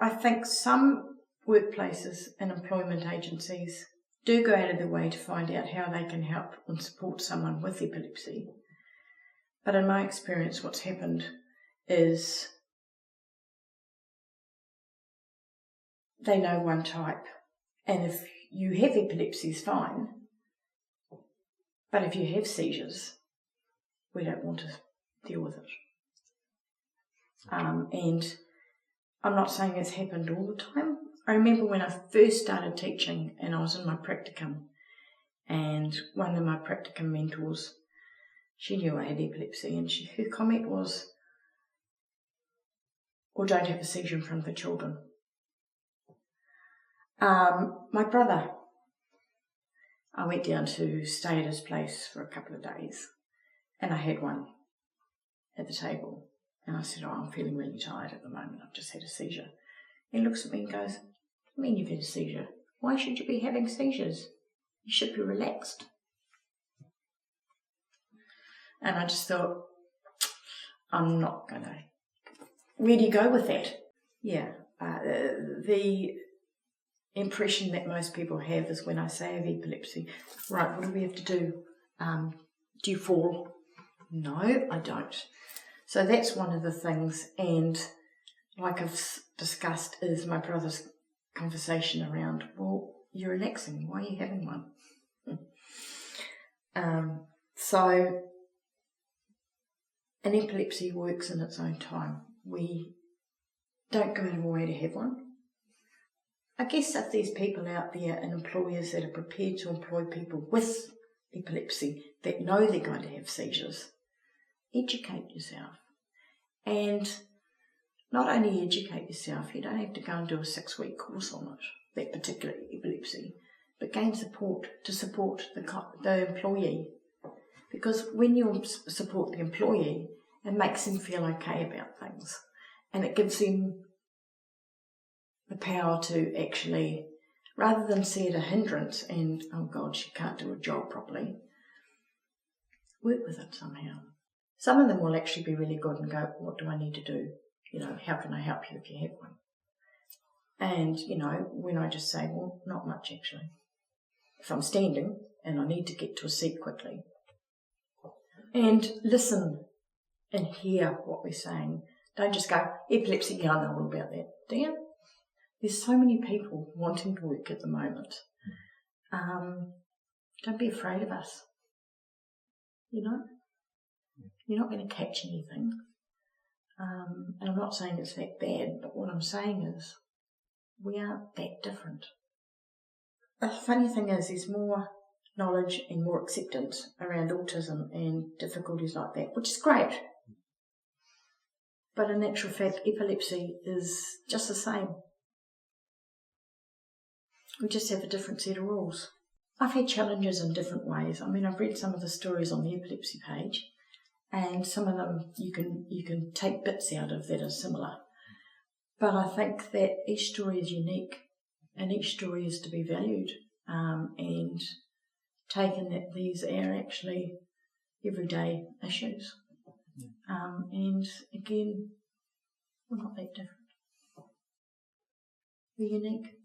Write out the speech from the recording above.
I think some workplaces and employment agencies do go out of their way to find out how they can help and support someone with epilepsy. But in my experience, what's happened is they know one type, and if you have epilepsy, it's fine. But if you have seizures, we don't want to deal with it. And I'm not saying it's happened all the time. I remember when I first started teaching and I was in my practicum, and one of my practicum mentors, she knew I had epilepsy, and her comment was, "Or don't have a seizure in front of the children." My brother, I went down to stay at his place for a couple of days, and I had one at the table, and I said, "I'm feeling really tired at the moment, I've just had a seizure." He looks at me and goes, "What do you mean you've had a seizure? Why should you be having seizures? You should be relaxed." And I just thought, I'm not going to. Where do you go with that? Yeah, the impression that most people have is when I say I have epilepsy, right, what do we have to do? Do you fall? No, I don't. So that's one of the things, and like I've discussed is my brother's conversation around, well, you're relaxing, why are you having one? So an epilepsy works in its own time. We don't go out of our way to have one. I guess if there's people out there and employers that are prepared to employ people with epilepsy that know they're going to have seizures, educate yourself. And not only educate yourself, you don't have to go and do a 6-week course on it, that particular epilepsy, but gain support to support the employee. Because when you support the employee, it makes them feel okay about things, and it gives them the power to actually, rather than see it a hindrance and, oh God, she can't do a job properly, work with it somehow. Some of them will actually be really good and go, what do I need to do? How can I help you if you have one? And, when I just say, well, not much actually. If I'm standing and I need to get to a seat quickly, and listen and hear what we're saying. Don't just go, epilepsy, yeah, I know all about that. Do you? There's so many people wanting to work at the moment. Don't be afraid of us. You're not going to catch anything. And I'm not saying it's that bad, but what I'm saying is we aren't that different. The funny thing is there's more knowledge and more acceptance around autism and difficulties like that, which is great. But in actual fact, epilepsy is just the same. We just have a different set of rules. I've had challenges in different ways. I've read some of the stories on the epilepsy page, and some of them you can take bits out of that are similar. But I think that each story is unique, and each story is to be valued, and taken that these are actually everyday issues. And again, we're not that different. We're unique.